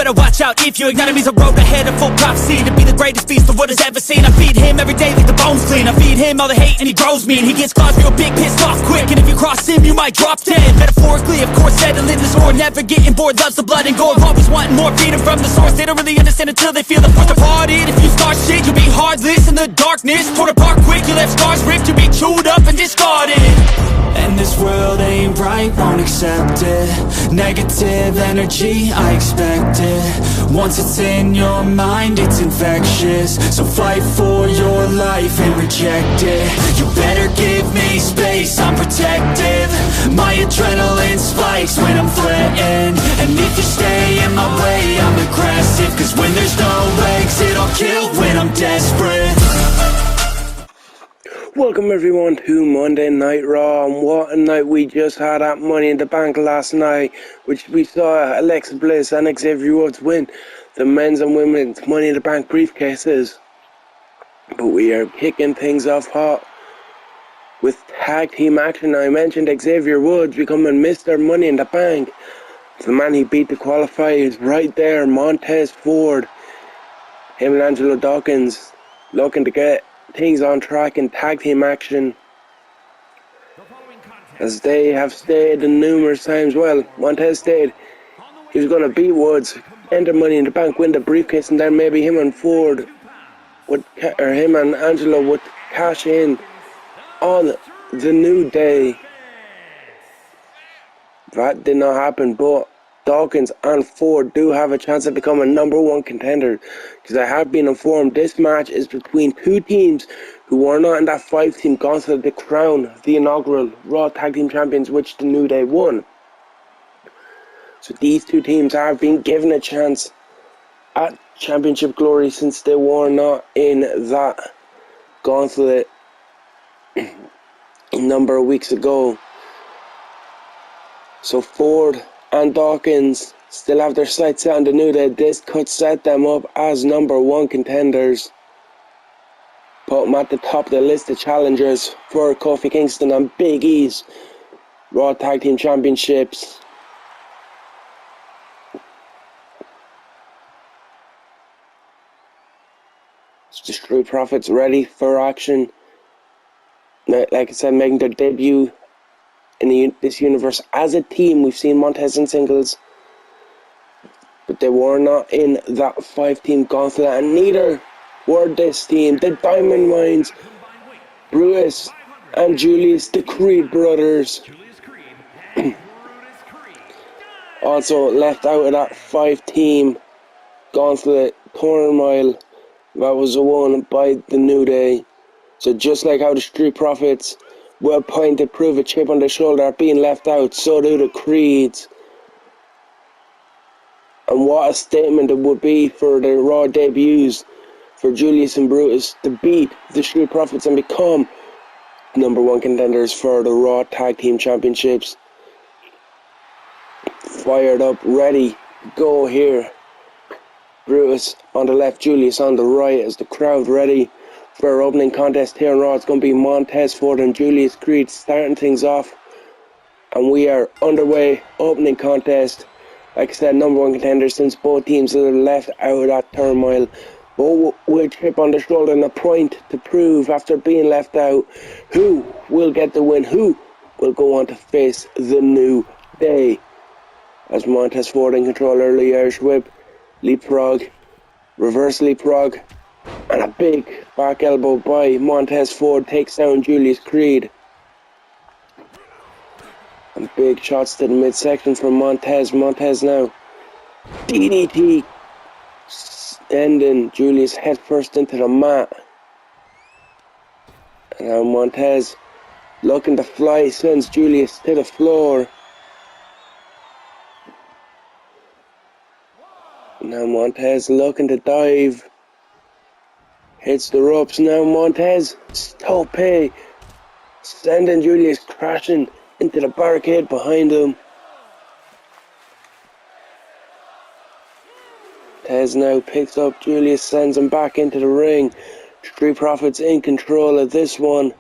better watch out if your enemy's a road ahead of full prophecy to be the greatest beast the world has ever seen. I feed him every day like the bones clean. I feed him all the hate and he grows me, and he gets claws real big, pissed off quick, and if you cross him you might drop dead. Metaphorically, of course, settling the score, never getting bored, loves the blood and gore, always wanting more, feeding from the source. They don't really understand until they feel the force departed. If you start shit, you'll be heartless in the darkness, torn apart quick, you left scars ripped, you'll be chewed up and discarded. And this world ain't right, won't accept it. Negative energy, I expect it. Once it's in your mind, it's infectious. So fight for your life and reject it. You better give me space, I'm protective. My adrenaline spikes when I'm threatened. And if you stay in my way, I'm aggressive. Cause when there's no exit, I'll kill when I'm desperate. Welcome everyone to Monday Night Raw, and what a night we just had at Money in the Bank last night, which we saw Alexa Bliss and Xavier Woods win the men's and women's Money in the Bank briefcases. But we are kicking things off hot with tag team action. I mentioned Xavier Woods becoming Mr. Money in the Bank. The man he beat to qualify is right there, Montez Ford. Him and Angelo Dawkins looking to get things on track in tag team action, as they have stated numerous times. Well, Montez stated he was going to beat Woods, enter Money in the Bank, win the briefcase, and then maybe him and Ford would, or him and Angelo would cash in on the New Day. That did not happen, but Dawkins and Ford do have a chance of becoming #1 contender, because I have been informed this match is between two teams who were not in that 5-team gauntlet to crown the inaugural Raw Tag Team Champions, which the New Day won. So these two teams have been given a chance at championship glory since they were not in that gauntlet a number of weeks ago. So Ford and Dawkins still have their sights set on the New Day. This could set them up as #1 contenders. Put them at the top of the list of challengers for Kofi Kingston and Big E's Raw Tag Team Championships. The Street Profits ready for action. Like I said, making their debut in this universe as a team. We've seen Montez in singles, but they were not in that 5-team gauntlet, and neither were this team, the Diamond Mines, Brutus and Julius, the Creed brothers. Also left out of that 5-team gauntlet turmoil that was won by the New Day. So just like how the Street Profits were pointing to prove a chip on their shoulder at being left out, so do the Creeds. And what a statement it would be for the Raw debuts for Julius and Brutus to beat the Street Profits and become #1 contenders for the Raw Tag Team Championships. Fired up, ready to go here. Brutus on the left, Julius on the right, as the crowd ready for our opening contest here on Raw. It's going to be Montez Ford and Julius Creed starting things off, and we are underway. Opening contest, like I said, #1 contender since both teams are left out of that turmoil, but with a chip on the shoulder and a point to prove after being left out. Who will get the win? Who will go on to face the New Day? As Montez Ford in control, early Irish whip, leapfrog, reverse leapfrog, and a big back elbow by Montez Ford takes down Julius Creed. And big shots to the midsection from Montez. Montez now DDT, sending Julius head first into the mat. And now Montez looking to fly, sends Julius to the floor. Now Montez looking to dive. Hits the ropes. Now Montez, tope, sending Julius crashing into the barricade behind him. Tez now picks up Julius, sends him back into the ring. Street Profits in control of this one.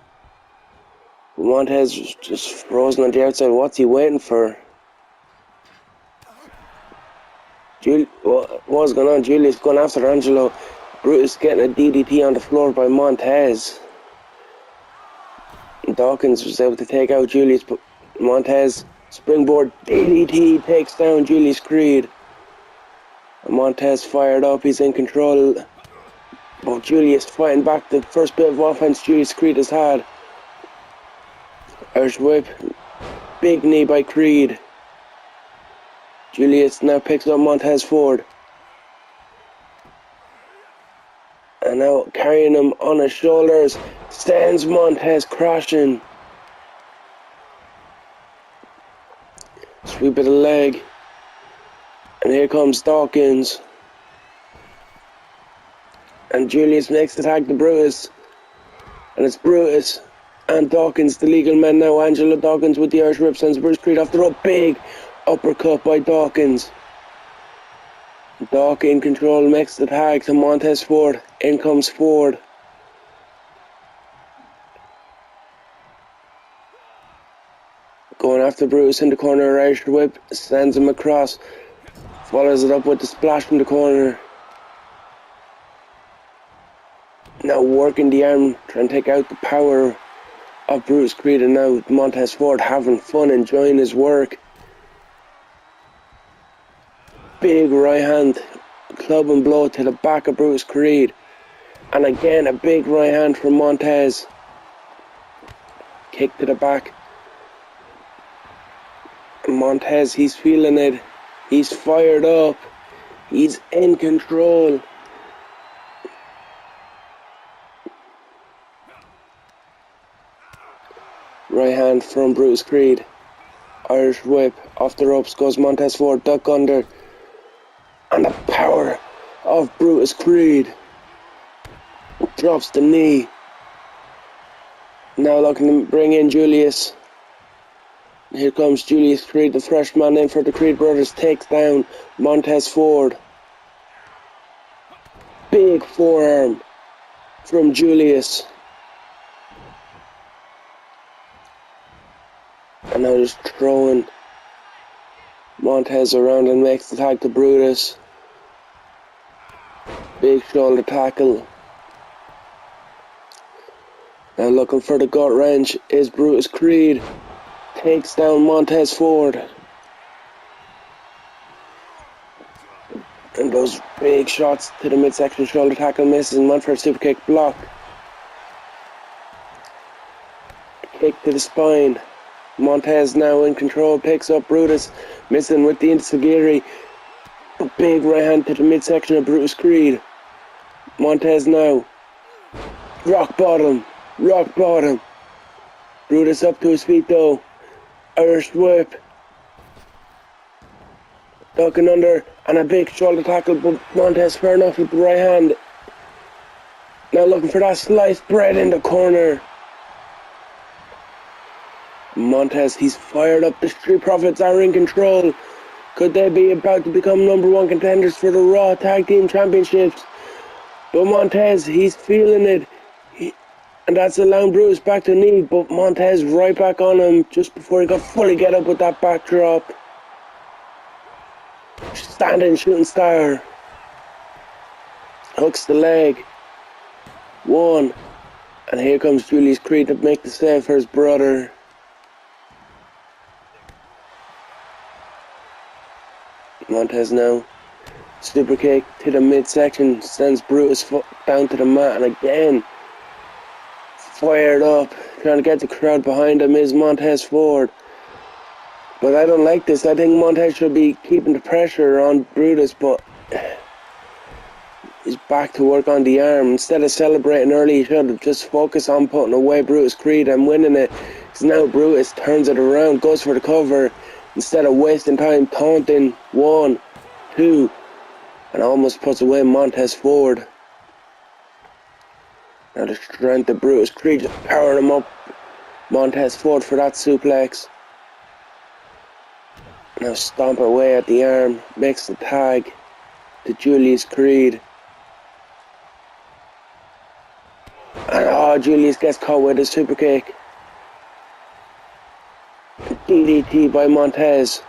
Montez just frozen on the outside. What's he waiting for? What's going on? Julius going after Angelo. Brutus getting a DDT on the floor by Montez. Dawkins was able to take out Julius, but Montez springboard DDT takes down Julius Creed. And Montez fired up, he's in control. But Julius fighting back the first bit of offense Julius Creed has had. Irish whip, big knee by Creed. Julius now picks up Montez Ford. And now carrying him on his shoulders, sends Montez crashing. Sweep of the leg. And here comes Dawkins. And Julius makes the tag to Brutus. And it's Brutus and Dawkins, the legal men now. Angelo Dawkins with the Irish whip sends Brutus Creed off the rope. Big uppercut by Dawkins. Dawk in control, makes the tag to Montez Ford. In comes Ford. Going after Brutus in the corner, Irish whip, sends him across. Follows it up with the splash from the corner. Now working the arm, trying to take out the power of Brutus Creed, and now Montez Ford having fun, enjoying his work. Big right hand, club and blow to the back of Brutus Creed. And again a big right hand from Montez. Kick to the back. And Montez, he's feeling it. He's fired up. He's in control. Right hand from Brutus Creed. Irish whip. Off the ropes goes Montez Ford. Duck under. And the power of Brutus Creed. Drops the knee. Now looking to bring in Julius. Here comes Julius Creed, the fresh man in for the Creed brothers. Takes down Montez Ford. Big forearm from Julius. And now just throwing Montez around and makes the tag to Brutus. Big shoulder tackle. Now looking for the gut wrench is Brutus Creed. Takes down Montez Ford. And those big shots to the midsection shoulder tackle misses. Montford super kick blocked. Kick to the spine. Montez now in control, picks up Brutus, missing with the enziguri. A big right hand to the midsection of Brutus Creed. Montez now. Rock bottom. Rock bottom. Brutus up to his feet though. Irish whip. Ducking under. And a big shoulder tackle, but Montez fair enough with the right hand. Now looking for that sliced bread in the corner. Montez, he's fired up. The Street Profits are in control. Could they be about to become #1 contenders for the Raw Tag Team Championships? But Montez, he's feeling it. And that's allowing Brutus back to knee. But Montez right back on him just before he could fully get up with that backdrop. Standing shooting star. Hooks the leg. 1. And here comes Julius Creed to make the save for his brother. Montez now. Super kick to the midsection. Sends Brutus down to the mat. And again, fired up. Trying to get the crowd behind him is Montez Ford. But I don't like this. I think Montez should be keeping the pressure on Brutus, but he's back to work on the arm. Instead of celebrating early, he should have just focused on putting away Brutus Creed and winning it. Because now Brutus turns it around, goes for the cover, instead of wasting time taunting. 1, 2, and almost puts away Montez Ford. Now the strength of Brutus Creed just powering him up. Montez Ford for that suplex. Now stomp away at the arm, makes the tag to Julius Creed. And Julius gets caught with a super kick. DDT by Montez.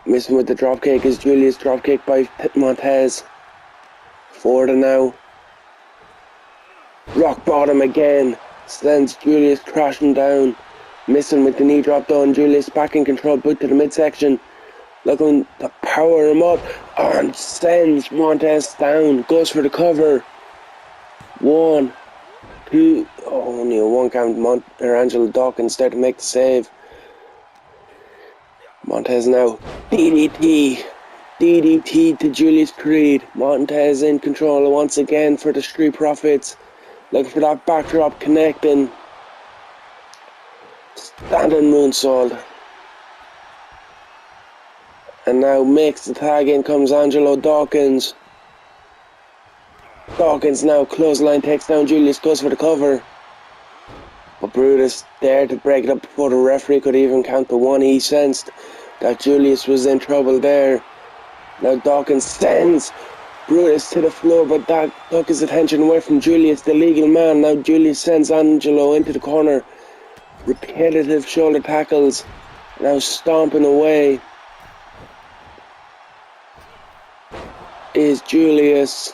Missing with the dropkick is Julius. Dropkick by Montez. Ford now. Rock bottom again. Sends Julius crashing down. Missing with the knee drop down. Julius back in control. Boot to the midsection. Looking to power him up. And sends Montez down. Goes for the cover. 1, 2. Oh, only a 1 count. Angelo Dawkins there to make the save. Montez now. DDT. DDT to Julius Creed. Montez in control once again for the Street Profits. Looking for that backdrop connecting. Standing moonsault. And now makes the tag. In comes Angelo Dawkins. Dawkins now clothesline takes down Julius. Goes for the cover. But Brutus there to break it up before the referee could even count the 1. He sensed that Julius was in trouble there. Now Dawkins sends Brutus to the floor, but that took his attention away from Julius, the legal man. Now Julius sends Angelo into the corner. Repetitive shoulder tackles. Now stomping away is Julius.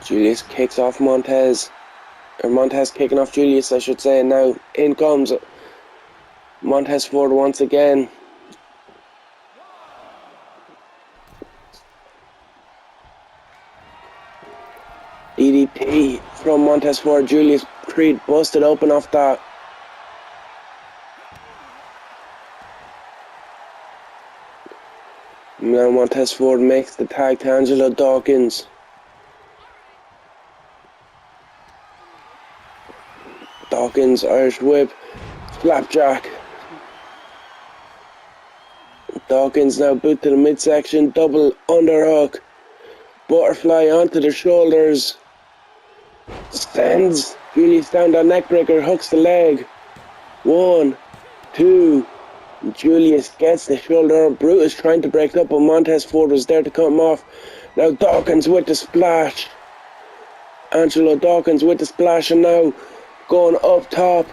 Julius kicks off Montez. Or Montez kicking off Julius, I should say. Now in comes Montez Ford once again. DDT from Montez Ford. Julius Creed busted open off that. Now Montez Ford makes the tag to Angelo Dawkins. Dawkins, Irish whip, flapjack. Dawkins now boot to the midsection, double underhook. Butterfly onto the shoulders. Sends Julius down that neckbreaker, hooks the leg. 1, 2. Julius gets the shoulder. Brutus trying to break it up, but Montez Ford was there to cut him off. Now Dawkins with the splash. Angelo Dawkins with the splash, and now going up top.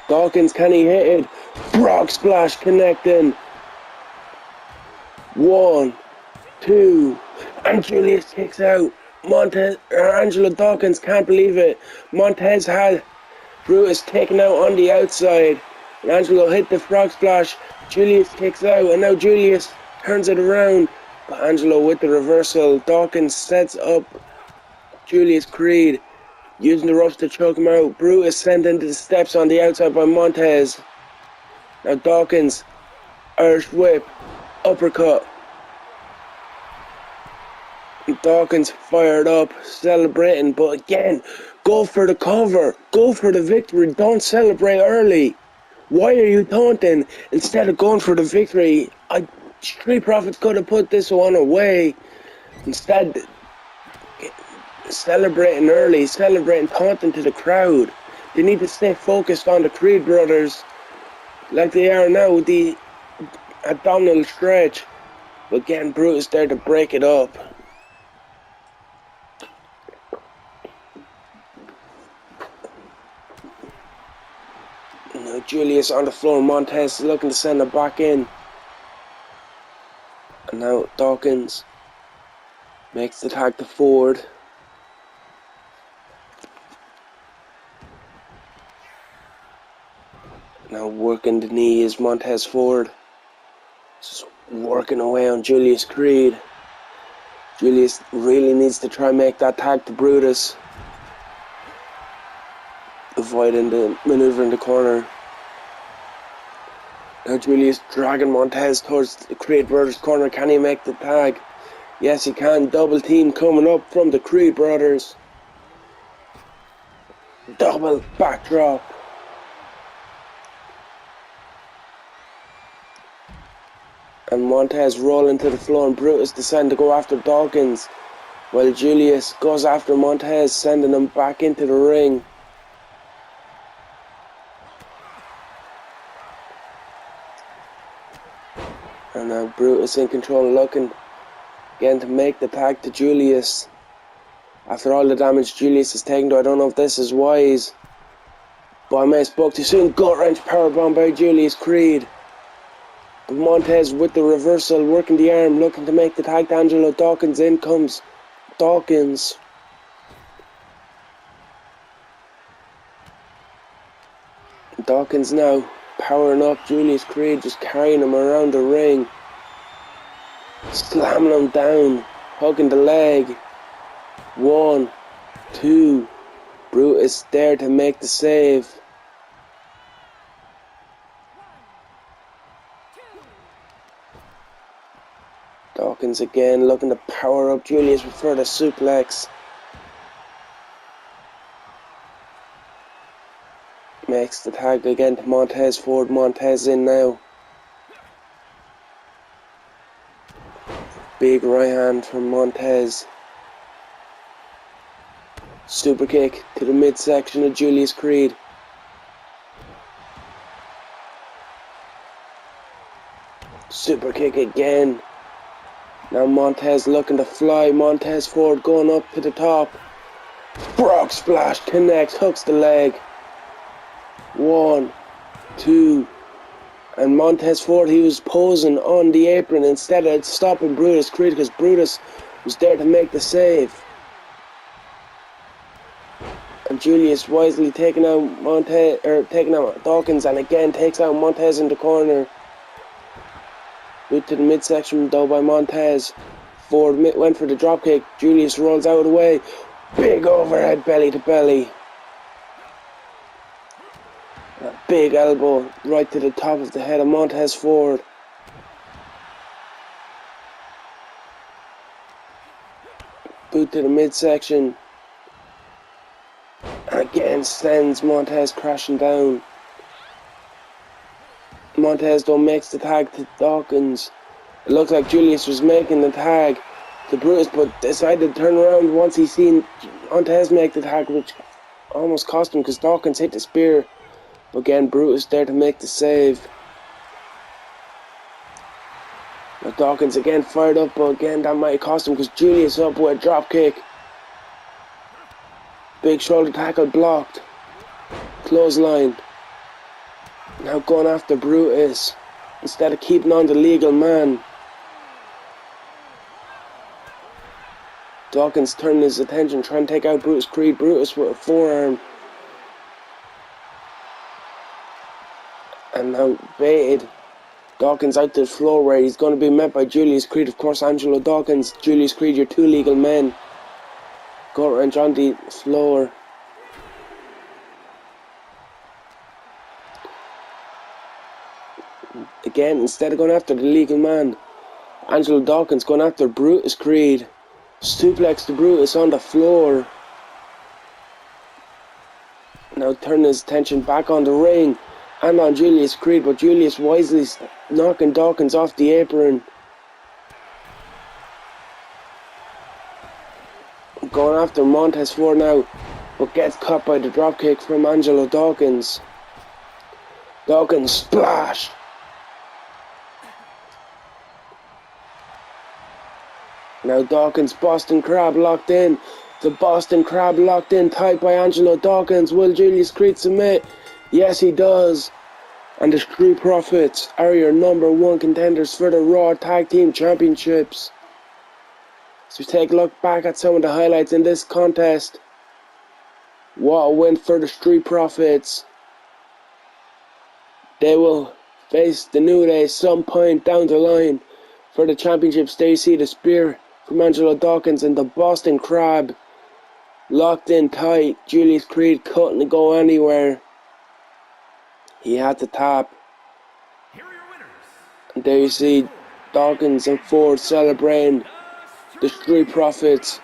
Dawkins, can he hit it? Frog splash connecting. 1, 2. And Julius kicks out. Angelo Dawkins can't believe it. Montez had Brutus taken out on the outside. And Angelo hit the frog splash. Julius kicks out, and now Julius turns it around. But Angelo with the reversal. Dawkins sets up Julius Creed, using the ropes to choke him out. Brutus sent into the steps on the outside by Montez. Now Dawkins, Irish whip, uppercut. Dawkins fired up, celebrating, but again, go for the cover, go for the victory, don't celebrate early. Why are you taunting instead of going for the victory? Street Profits could have put this one away. Instead, celebrating early, celebrating, taunting to the crowd. They need to stay focused on the Creed brothers like they are now with the abdominal stretch. But again, Brutus there to break it up. Now Julius on the floor, Montez looking to send it back in. And now Dawkins makes the tag to Ford. Now working the knee is Montez Ford. Just working away on Julius Creed. Julius really needs to try and make that tag to Brutus. Avoiding the maneuver in the corner. Now Julius dragging Montez towards the Creed brothers corner. Can he make the tag? Yes, he can. Double team coming up from the Creed brothers. Double backdrop. And Montez rolling to the floor, and Brutus deciding to go after Dawkins, while Julius goes after Montez, sending him back into the ring. And now Brutus in control, looking again to make the tag to Julius. After all the damage Julius has taken, I don't know if this is wise. By Mace spoke too soon. Gut wrench powerbomb by Julius Creed. But Montez with the reversal, working the arm, looking to make the tag to Angelo Dawkins. In comes Dawkins. Dawkins now powering up Julius Creed, just carrying him around the ring. Slamming him down, hugging the leg. 1, 2. Brutus there to make the save. Dawkins again looking to power up Julius with further suplex. Makes the tag again to Montez forward. Montez in now. Big right hand from Montez. Super kick to the midsection of Julius Creed. Super kick again. Now Montez looking to fly. Montez forward going up to the top. Frog splash connects, hooks the leg. 1, 2. And Montez Ford, he was posing on the apron instead of stopping Brutus Creed because Brutus was there to make the save. And Julius wisely taking out Dawkins, and again takes out Montez in the corner. Boot to the midsection though by Montez. Ford went for the dropkick. Julius rolls out of the way. Big overhead belly to belly. A big elbow right to the top of the head of Montez Ford. Boot to the midsection. Again sends Montez crashing down. Montez though makes the tag to Dawkins. It looked like Julius was making the tag to Brutus, but decided to turn around once he seen Montez make the tag, which almost cost him because Dawkins hit the spear. But again, Brutus there to make the save. Now Dawkins again fired up, but again that might cost him because Julius up with a drop kick. Big shoulder tackle blocked. Clothesline. Now going after Brutus instead of keeping on the legal man. Dawkins turning his attention, trying to take out Brutus Creed. Brutus with a forearm. And now baited. Dawkins out to the floor where he's going to be met by Julius Creed. Of course, Angelo Dawkins, Julius Creed, your two legal men. Gut wrench on the floor. Again, instead of going after the legal man, Angelo Dawkins going after Brutus Creed. Suplex to Brutus on the floor. Now turning his attention back on the ring and on Julius Creed, but Julius wisely knocking Dawkins off the apron. Going after Montez Ford now, but gets caught by the dropkick from Angelo Dawkins. Dawkins splash. Now Dawkins Boston Crab locked in. The Boston Crab locked in tight by Angelo Dawkins. Will Julius Creed submit? Yes, he does. And the Street Profits are your number one contenders for the Raw Tag Team Championships. So take a look back at some of the highlights in this contest. What a win for the Street Profits. They will face the New Day some point down the line for the championships. There you see the spear from Angelo Dawkins and the Boston Crab locked in tight. Julius Creed couldn't go anywhere. He had to tap. And there you see Dawkins and Ford celebrating the Street Profits.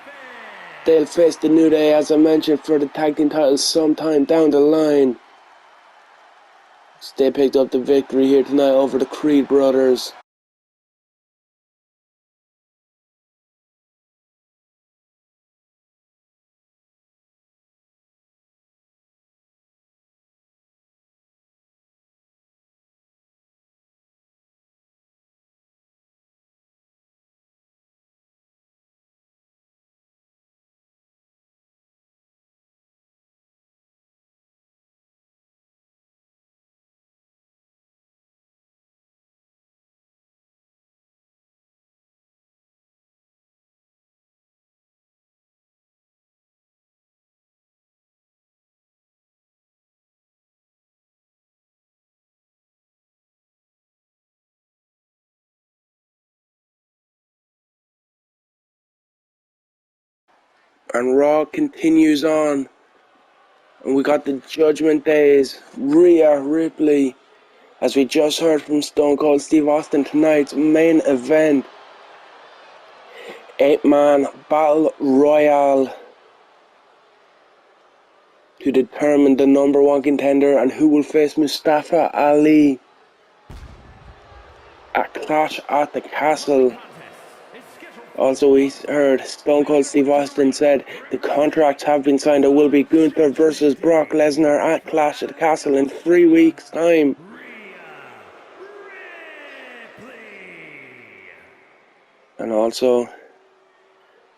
They'll face the New Day, as I mentioned, for the tag team titles sometime down the line. So they picked up the victory here tonight over the Creed brothers. And Raw continues on. And we got the Judgment Days, Rhea Ripley, as we just heard from Stone Cold Steve Austin, tonight's main event. 8-man Battle Royale to determine the #1 contender and who will face Mustafa Ali at Clash at the Castle. Also, we heard Stone Cold Steve Austin said the contracts have been signed. It will be Gunther versus Brock Lesnar at Clash at the Castle in 3 weeks' time. And also,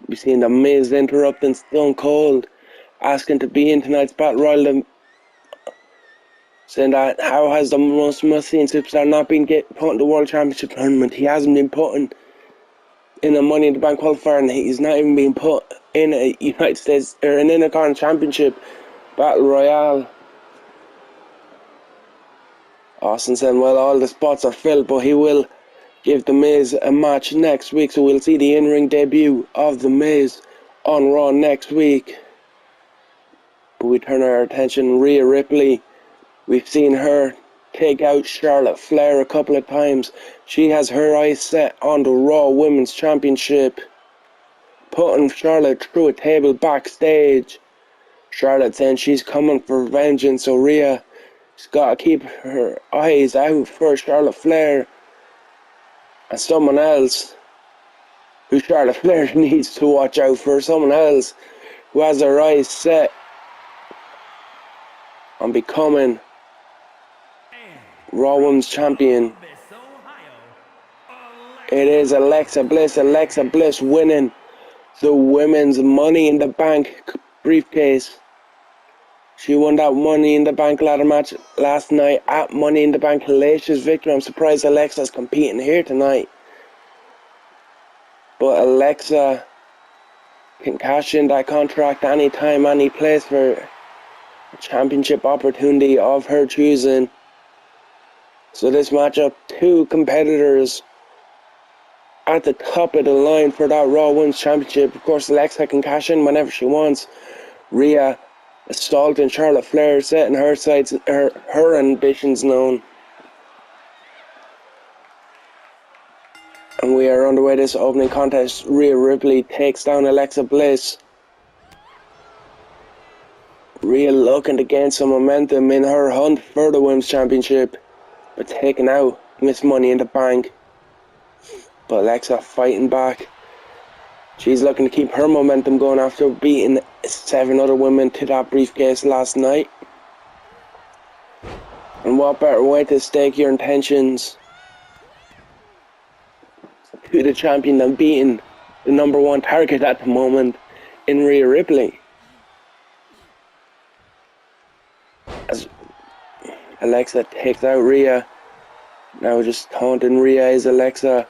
we've seen The Miz interrupting Stone Cold, asking to be in tonight's Battle Royal, saying that how has the most must-seen superstar not been put in the World Championship tournament? He hasn't been put in a Money in the Bank qualifier, and he's not even been put in a United States or an Intercontinental Championship Battle Royale. Austin said, well, all the spots are filled, but he will give The Miz a match next week, so we'll see the in-ring debut of The Miz on Raw next week. But we turn our attention to Rhea Ripley. We've seen her take out Charlotte Flair a couple of times. She has her eyes set on the Raw Women's Championship, putting Charlotte through a table backstage. Charlotte saying she's coming for vengeance, so Rhea's got to keep her eyes out for Charlotte Flair and someone else who Charlotte Flair needs to watch out for, someone else who has her eyes set on becoming Raw Women's Champion. It is Alexa Bliss. Alexa Bliss winning the Women's Money in the Bank briefcase. She won that Money in the Bank ladder match last night at Money in the Bank. Hellacious victory. I'm surprised Alexa's competing here tonight. But Alexa can cash in that contract anytime, any place for a championship opportunity of her choosing. So this matchup, two competitors at the top of the line for that Raw Women's Championship. Of course, Alexa can cash in whenever she wants. Rhea assaulting Charlotte Flair, setting her sights, her ambitions known. And we are underway this opening contest. Rhea Ripley takes down Alexa Bliss. Rhea looking to gain some momentum in her hunt for the Women's Championship, but taking out Miss Money in the Bank. But Alexa fighting back. She's looking to keep her momentum going after beating 7 other women to that briefcase last night. And what better way to stake your intentions to the champion than beating the #1 target at the moment in Rhea Ripley. As Alexa takes out Rhea. Now just taunting Rhea is Alexa,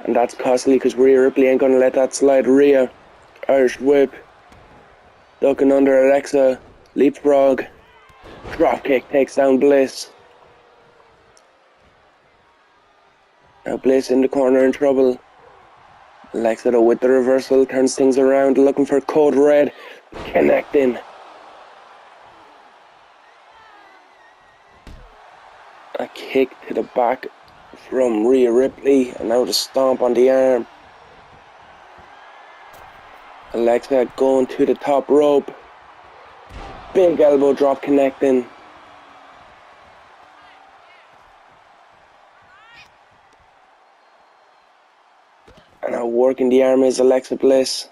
and that's costly because Rhea Ripley ain't gonna let that slide. Rhea, Irish whip, ducking under Alexa, leapfrog, dropkick takes down Bliss. Now Bliss in the corner in trouble. Alexa though with the reversal turns things around, looking for Code Red, connecting. A kick to the back from Rhea Ripley, and now the stomp on the arm. Alexa going to the top rope. Big elbow drop connecting. And now working the arm is Alexa Bliss.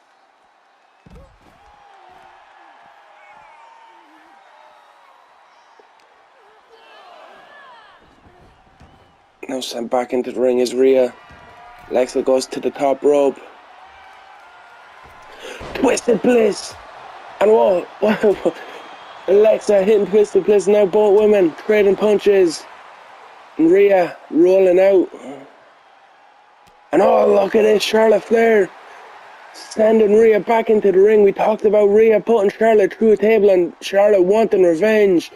Now sent back into the ring is Rhea. Alexa goes to the top rope. Twisted Bliss! And whoa, Alexa hitting Twisted Bliss. Now both women trading punches. And Rhea rolling out. And oh, look at this, Charlotte Flair sending Rhea back into the ring. We talked about Rhea putting Charlotte through a table and Charlotte wanting revenge.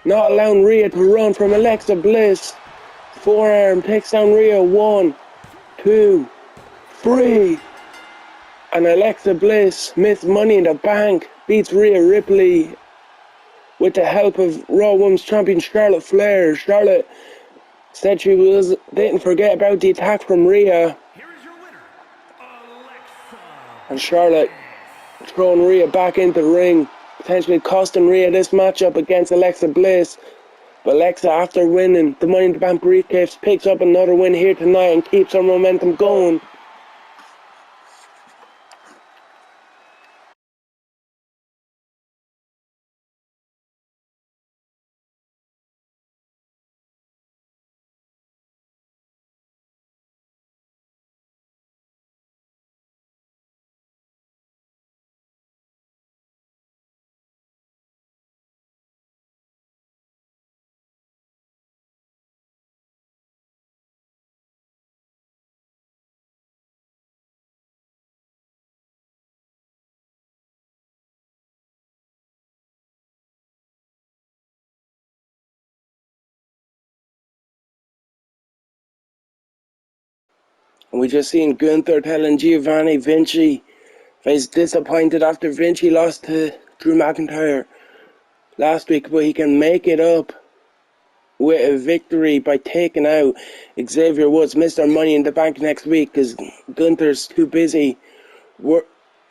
Not allowing Rhea to run from Alexa Bliss. Forearm takes down Rhea. 1, 2, 3. And Alexa Bliss missed Money in the Bank, beats Rhea Ripley with the help of Raw Women's Champion Charlotte Flair. Charlotte said she didn't forget about the attack from Rhea. And Charlotte throwing Rhea back into the ring, potentially costing Rhea this matchup against Alexa Bliss. But Alexa, after winning the Money in the Bank briefcase, picks up another win here tonight and keeps her momentum going. And we just seen Gunther telling Giovanni Vinci he's disappointed after Vinci lost to Drew McIntyre last week, but he can make it up with a victory by taking out Xavier Woods, Mr. Money in the Bank next week, because Gunther's too busy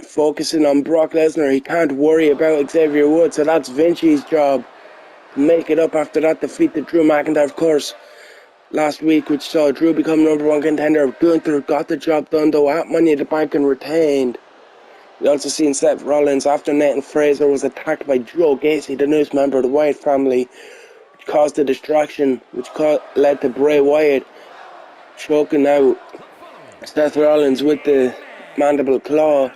focusing on Brock Lesnar. He can't worry about Xavier Woods, so that's Vinci's job. Make it up after that defeat to Drew McIntyre, of course, last week, which saw Drew become #1 contender. Gunther got the job done though at Money in the Bank and retained. We also seen Seth Rollins after Nathan Fraser was attacked by Joe Gacy, the newest member of the Wyatt family, which caused a distraction, which led to Bray Wyatt choking out Seth Rollins with the mandible claw,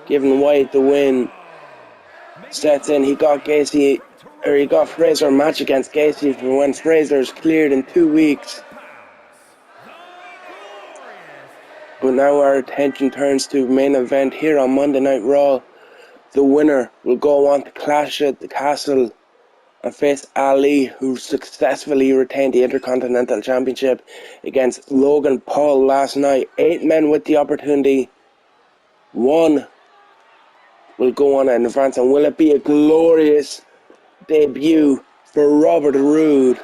giving Wyatt the win. Seth in, he got Fraser a match against Gacy for when Fraser's cleared in 2 weeks. But now our attention turns to main event here on Monday Night Raw. The winner will go on to Clash at the Castle and face Ali, who successfully retained the Intercontinental Championship against Logan Paul last night. 8 men with the opportunity. 1 will go on and advance, and will it be a glorious debut for Robert Roode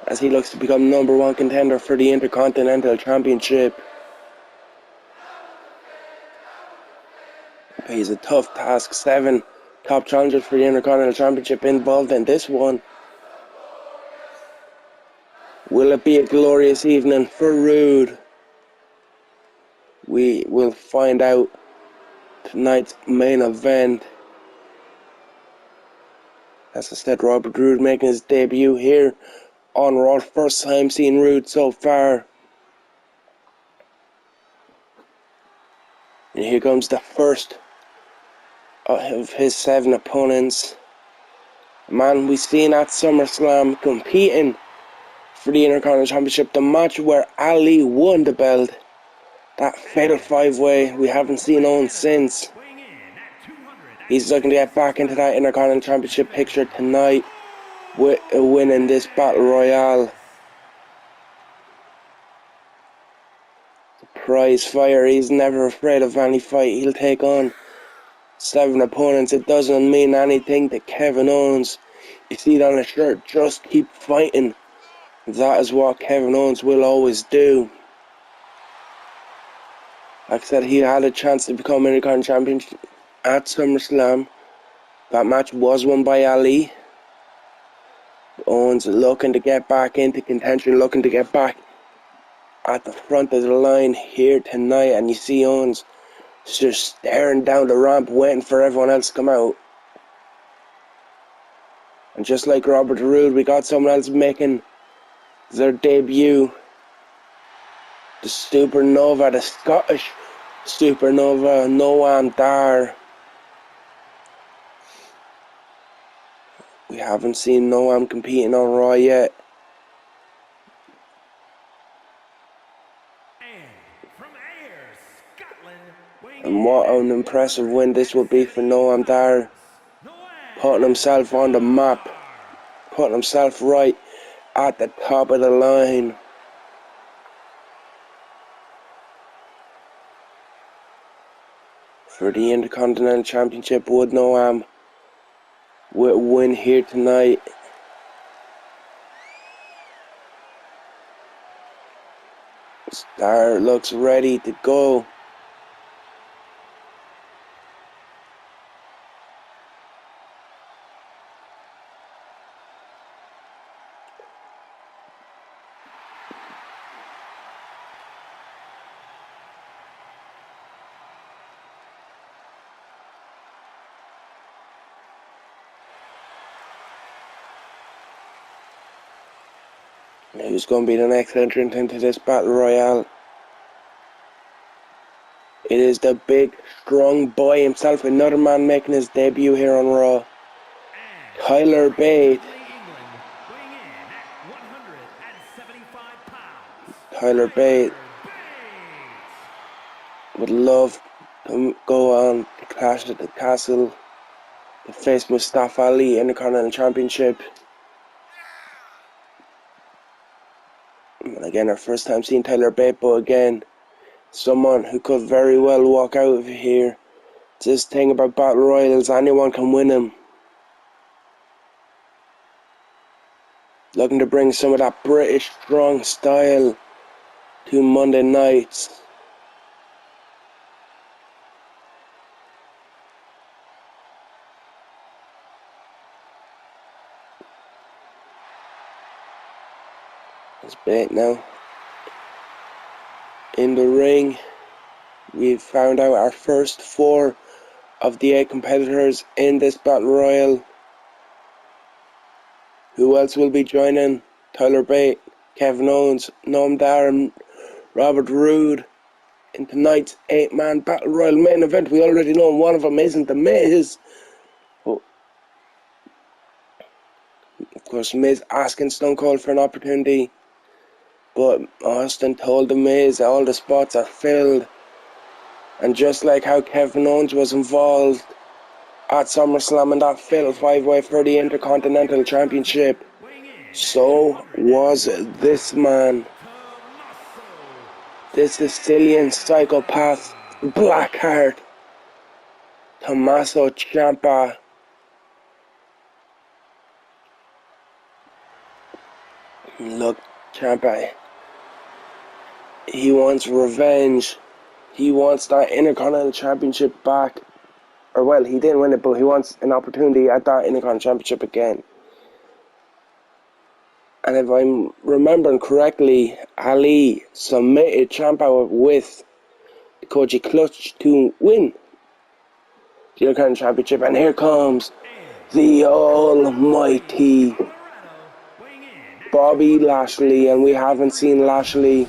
as he looks to become #1 contender for the Intercontinental Championship? He's a tough task. 7 top challengers for the Intercontinental Championship involved in this one. Will it be a glorious evening for Roode? We will find out tonight's main event. As I said, Robert Roode making his debut here on Raw. First time seeing Roode so far. And here comes the first of his 7 opponents. A man we've seen at SummerSlam competing for the Intercontinental Championship. The match where Ali won the belt. That fatal 5-way, we haven't seen Owen since. He's looking to get back into that Intercontinental Championship picture tonight with a win in this Battle Royale. The prize fire, he's never afraid of any fight. He'll take on 7 opponents. It doesn't mean anything to Kevin Owens. You see it on his shirt, just keep fighting. That is what Kevin Owens will always do. Like I said, he had a chance to become Intercontinental Champion at SummerSlam. That match was won by Ali. Owens looking to get back into contention, looking to get back at the front of the line here tonight. And you see Owens just staring down the ramp, waiting for everyone else to come out. And just like Robert Roode, we got someone else making their debut. The Supernova, the Scottish Supernova, Noam Dar. We haven't seen Noam competing on Raw yet. And what an impressive win this will be for Noam Dar. Putting himself on the map. Putting himself right at the top of the line. for the Intercontinental Championship would know with a win here tonight. Star looks ready to go. Who's going to be the next entrant into this Battle Royale? It is the big, strong boy himself, another man making his debut here on Raw. Tyler Bate. Tyler Bate would love to go on to Clash at the Castle to face Mustafa Ali in the Intercontinental Championship. And again, our first time seeing Tyler Bate, but again, someone who could very well walk out of here. This thing about Battle Royals, anyone can win them. Looking to bring some of that British strong style to Monday nights. It's Bate now. In the ring, we've found out our first 4 of the 8 competitors in this Battle Royal. Who else will be joining? Tyler Bate, Kevin Owens, Noam Dar and Robert Roode in tonight's 8-man Battle Royal main event. We already know one of them isn't The Miz. But of course, Miz asking Stone Cold for an opportunity. But Austin told The Miz all the spots are filled. And just like how Kevin Owens was involved at SummerSlam in that fatal 5-way for the Intercontinental Championship, so was this man. This Sicilian psychopath, Blackheart, Tommaso Ciampa. Look, Ciampa, he wants revenge. He wants that Intercontinental Championship back. Or well, he didn't win it, but he wants an opportunity at that Intercontinental Championship again. And if I'm remembering correctly, Ali submitted Ciampa with the Koji Clutch to win the Intercontinental Championship. And here comes the almighty Bobby Lashley. And we haven't seen Lashley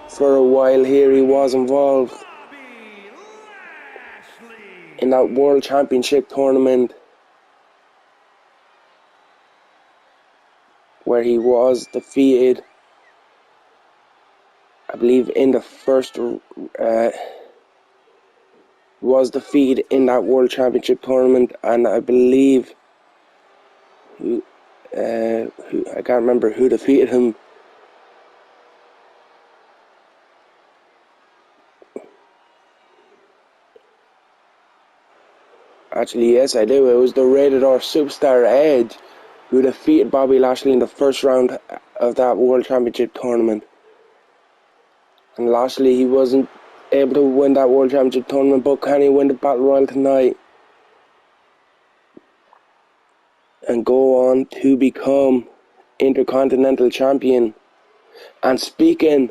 for a while here. He was involved in that World Championship tournament where he was defeated, I believe, in the first was defeated in that World Championship tournament, and I believe I can't remember who defeated him. Actually, yes, I do. It was the Rated R Superstar Edge who defeated Bobby Lashley in the first round of that World Championship tournament. And Lashley, he wasn't able to win that World Championship tournament, but can he win the Battle Royal tonight and go on to become Intercontinental Champion? And speaking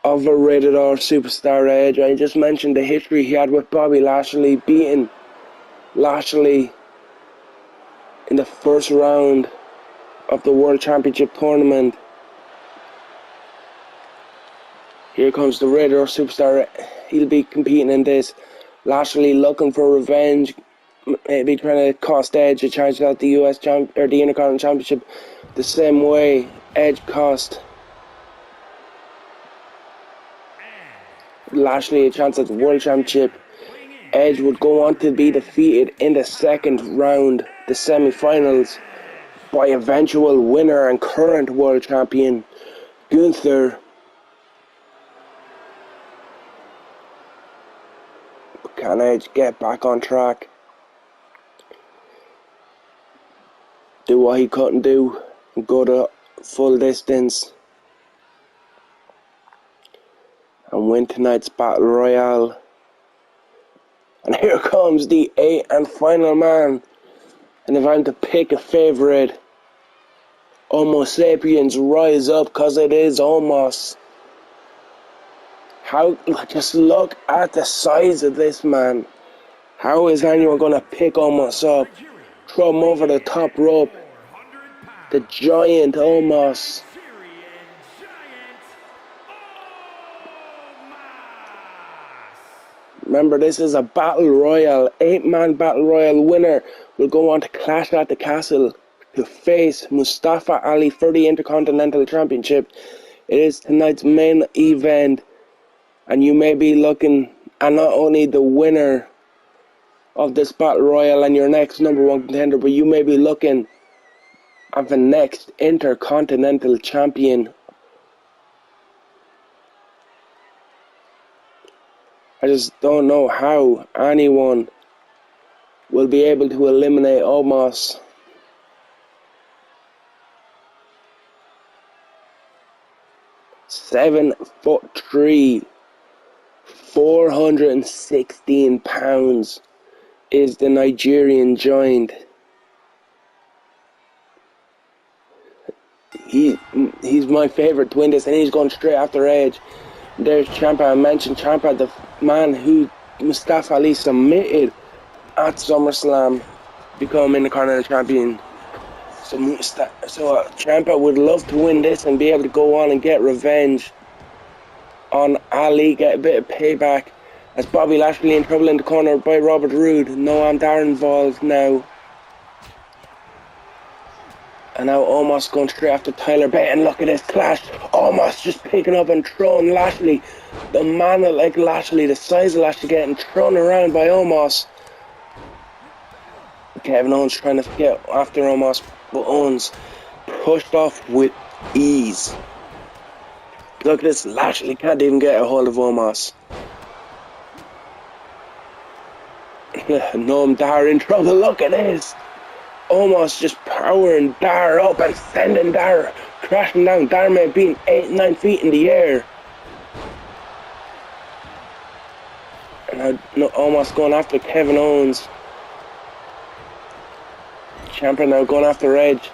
of a Rated R Superstar Edge, I just mentioned the history he had with Bobby Lashley, beating Lashley in the first round of the World Championship tournament. Here comes the Rated R Superstar. He'll be competing in this. Lashley looking for revenge, maybe trying to cost Edge a chance at the US or the Intercontinental Championship the same way Edge cost Lashley a chance at the World Championship. Edge would go on to be defeated in the second round, the semi-finals, by eventual winner and current world champion Gunther. Can Edge get back on track? Do what he couldn't do, go the full distance and win tonight's Battle Royale. And here comes the 8th and final man. And if I'm to pick a favourite, Homo sapiens rise up, because it is Omos. Just look at the size of this man. How is anyone going to pick Omos up? Throw him over the top rope. The giant Omos. Remember, this is a battle royal. 8-man battle royal. Winner will go on to Clash at the Castle to face Mustafa Ali for the Intercontinental Championship. It is tonight's main event, and you may be looking at not only the winner of this battle royal and your next #1 contender, but you may be looking at the next Intercontinental Champion. I just don't know how anyone will be able to eliminate Omos. £7'3", 416 pounds is the Nigerian giant. He's my favourite to win this, and he's going straight after Edge. There's Ciampa. I mentioned Ciampa, the man who Mustafa Ali submitted at SummerSlam, become Intercontinental Champion. So Ciampa would love to win this and be able to go on and get revenge on Ali, get a bit of payback. As Bobby Lashley in trouble in the corner by Robert Roode. No arm Dar involved now. And now Omos going straight after Tyler Bate, and look at this clash. Omos just picking up and throwing Lashley. The man like Lashley, the size of Lashley, getting thrown around by Omos. Kevin Owens trying to get after Omos, but Owens pushed off with ease. Look at this, Lashley can't even get a hold of Omos. Noam Dar in trouble, look at this. Omos just powering Dar up and sending Dar crashing down. Dar may have been 8-9 feet in the air. And now Omos going after Kevin Owens. Ciampa now going after Edge.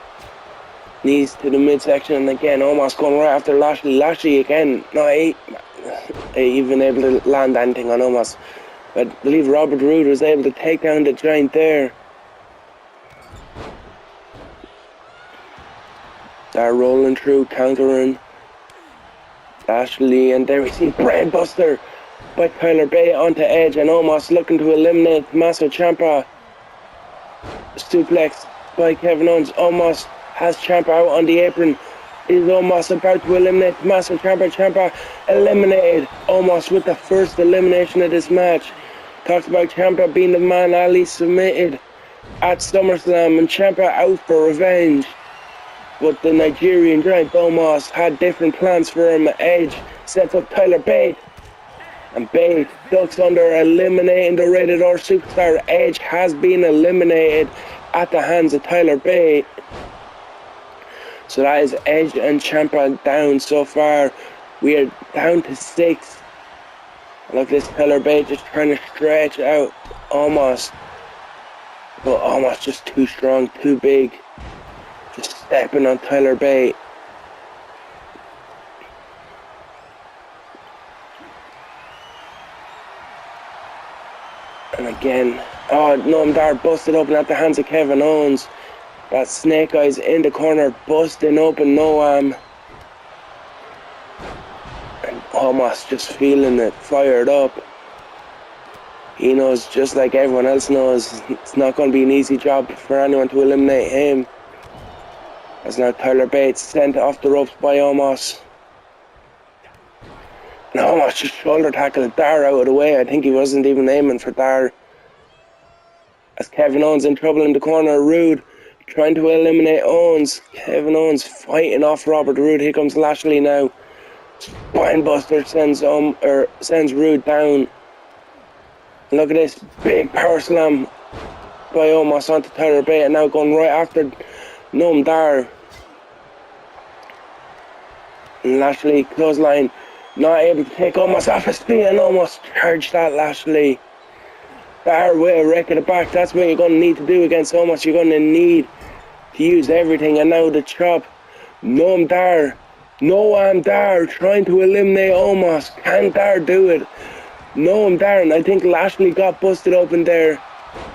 Knees to the midsection, and again Omos going right after Lashley. Lashley again not even able to land anything on Omos. I believe Robert Roode was able to take down the giant there. They're rolling through, countering Lashley, and there we see Brainbuster by Tyler Bate onto Edge, and Omos looking to eliminate Tommaso Ciampa. Suplex by Kevin Owens. Omos has Ciampa out on the apron. Is Omos about to eliminate Tommaso Ciampa? Ciampa eliminated. Omos with the first elimination of this match. Talked about Ciampa being the man Ali submitted at SummerSlam, and Ciampa out for revenge. But the Nigerian giant Omos had different plans for him. Edge sets up Tyler Bate, and Bate ducks under, eliminating the Rated R superstar. Edge has been eliminated at the hands of Tyler Bate. So that is Edge and Ciampa down so far. We are down to 6. Look, this Tyler Bate just trying to stretch out Omos. But Omos just too strong, too big. Just stepping on Tyler Bate. And again, Noam Dar busted open at the hands of Kevin Owens. That Snake Eyes in the corner, busting open Noam. And Omos just feeling it, fired up. He knows, just like everyone else knows, it's not going to be an easy job for anyone to eliminate him. As now Tyler Bates sent off the ropes by Omos. And Omos just shoulder tackled Dar out of the way. I think he wasn't even aiming for Dar. As Kevin Owens in trouble in the corner, Roode trying to eliminate Owens. Kevin Owens fighting off Robert Roode. Here comes Lashley now. Spinebuster sends Roode down. Look at this big power slam by Omos onto Tyler Bate, and now going right after Noam Dar. And Lashley, clothesline, not able to take Omos off his feet, and almost charged that Lashley. Dar with a wreck of the back, that's what you're going to need to do against Omos. You're going to need to use everything, and now the chop. Noam Dar trying to eliminate Omos. Can Dar do it? Noam Dar, and I think Lashley got busted open there.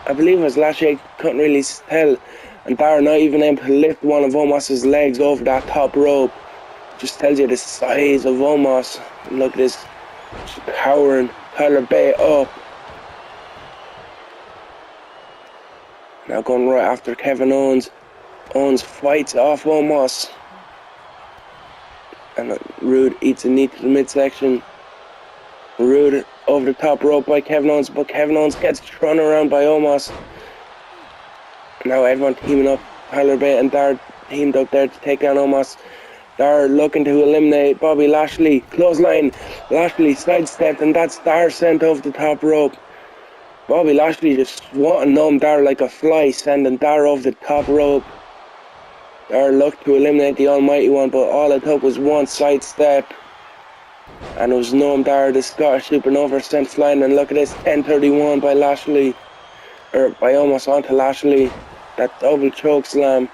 I believe it was Lashley, I couldn't really tell. And Dar not even able to lift one of Omos's legs over that top rope. Just tells you the size of Omos. Look at this, just powering Tyler Bate up. Now going right after Kevin Owens. Owens fights off Omos. And Rude eats a knee to the midsection. Rude over the top rope by Kevin Owens, but Kevin Owens gets thrown around by Omos. Now everyone teaming up. Tyler Bate and Dar teamed up there to take down Omos. Dar looking to eliminate Bobby Lashley. Clothesline. Lashley sidestepped, and that's Dar sent over the top rope. Bobby Lashley just wanting Noam Dar like a fly, sending Dar over the top rope. Dar looked to eliminate the Almighty One, but all it took was one sidestep. And it was Noam Dar, the Scottish Supernova, sent flying. And look at this, 10:31 by Lashley. Or by Omos onto Lashley. That double choke slam.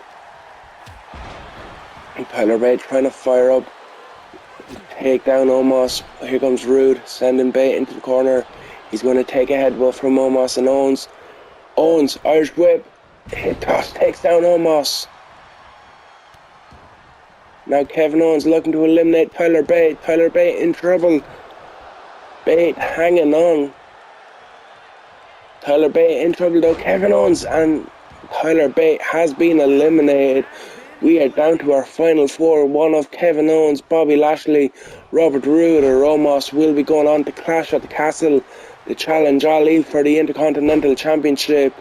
And Tyler Bate trying to fire up. Take down Omos. Here comes Rude, sending Bate into the corner. He's going to take a headbutt from Omos, and Owens, Irish whip. Hit toss, takes down Omos. Now Kevin Owens looking to eliminate Tyler Bate. Tyler Bate in trouble. Bate hanging on. Tyler Bate in trouble though. Kevin Owens and Tyler Bate has been eliminated. We are down to our final four. One of Kevin Owens, Bobby Lashley, Robert Roode or Omos will be going on to Clash at the Castle. The challenge Ali for the Intercontinental Championship.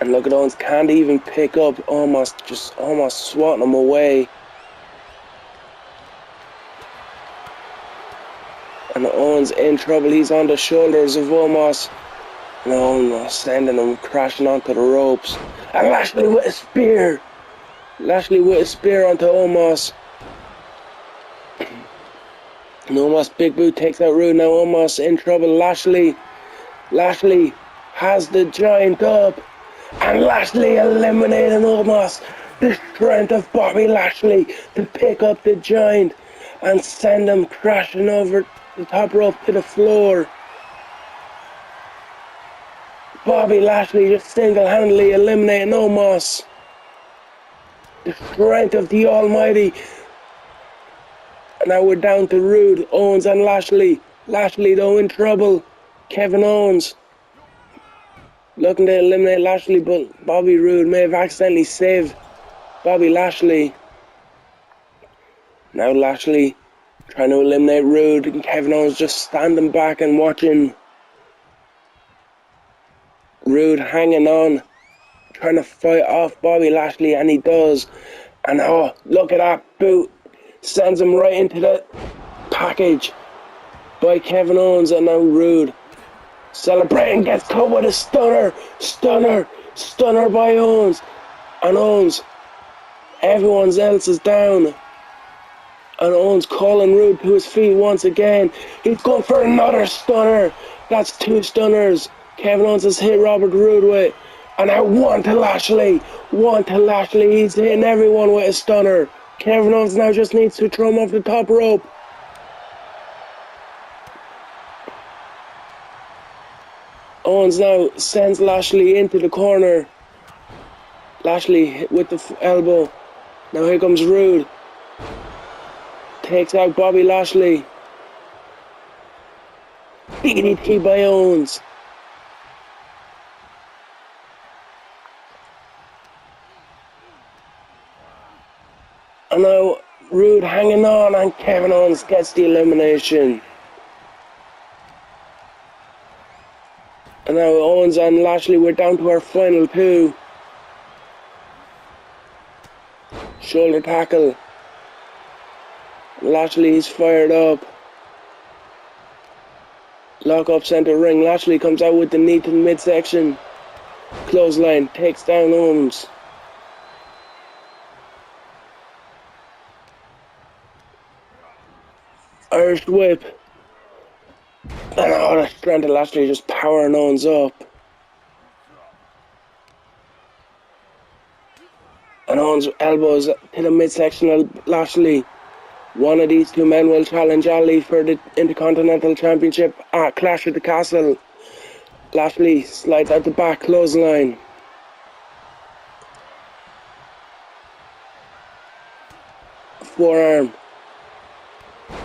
And look at Owens, can't even pick up Omos, just almost swatting him away. And Owens in trouble, he's on the shoulders of Omos. And Omos sending him crashing onto the ropes. And Lashley with a spear. Lashley with a spear onto Omos. And Omos big boot takes out Rude. Now Omos in trouble. Lashley has the giant up. And Lashley eliminating Omos. The strength of Bobby Lashley to pick up the giant and send him crashing over the top rope to the floor. Bobby Lashley just single-handedly eliminating Omos. The strength of the Almighty. And now we're down to Rude, Owens and Lashley. Lashley though in trouble. Kevin Owens looking to eliminate Lashley, but Bobby Roode may have accidentally saved Bobby Lashley. Now Lashley trying to eliminate Roode, and Kevin Owens just standing back and watching. Roode hanging on, trying to fight off Bobby Lashley, and he does. And oh, look at that boot. Sends him right into the package by Kevin Owens, and now Roode celebrating, gets caught with a stunner by Owens. And Owens, everyone else is down. And Owens calling Roode to his feet once again. He's going for another stunner. That's two stunners Kevin Owens has hit Robert Roode with. And now one to Lashley. He's hitting everyone with a stunner. Kevin Owens now just needs to throw him off the top rope. Owens now sends Lashley into the corner. Lashley with the elbow. Now here comes Roode. Takes out Bobby Lashley. DDT by Owens. And now Roode hanging on, and Kevin Owens gets the elimination. And now Owens and Lashley, we're down to our final two. Shoulder tackle. Lashley's fired up. Lock up centre ring. Lashley comes out with the knee to the midsection. Clothesline takes down Owens. Irish whip. And oh, the strength of Lashley just powering Owens up. And Owens elbows to the midsection of Lashley. One of these two men will challenge Ali for the Intercontinental Championship at Clash at the Castle. Lashley slides out the back, clothesline. Forearm.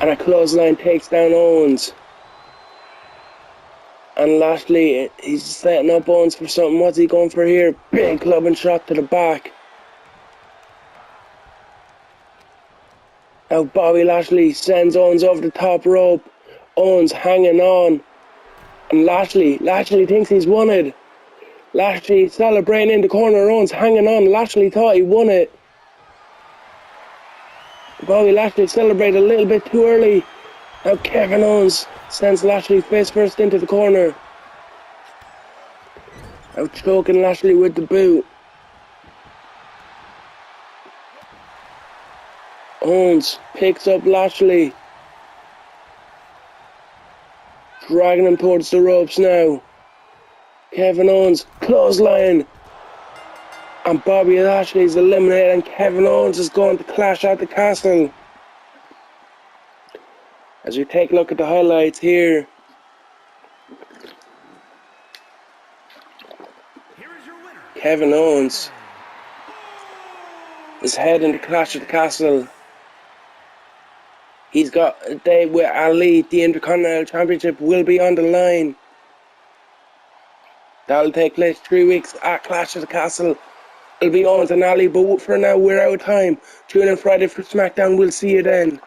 And a clothesline takes down Owens. And Lashley, he's setting up Owens for something. What's he going for here? Big clubbing shot to the back. Now Bobby Lashley sends Owens over the top rope. Owens hanging on. And Lashley thinks he's won it. Lashley celebrating in the corner. Owens hanging on. Lashley thought he won it. Bobby Lashley celebrated a little bit too early. Now Kevin Owens sends Lashley face first into the corner. Now choking Lashley with the boot. Owens picks up Lashley. Dragging him towards the ropes now. Kevin Owens, clothesline. And Bobby Lashley is eliminated and Kevin Owens is going to Clash at the Castle. As we take a look at the highlights here. Kevin Owens is heading to Clash at the Castle. He's got a day with Ali. The Intercontinental Championship will be on the line. That'll take place 3 weeks at Clash at the Castle. It'll be Owens and Ali, but for now we're out of time. Tune in Friday for SmackDown. We'll see you then.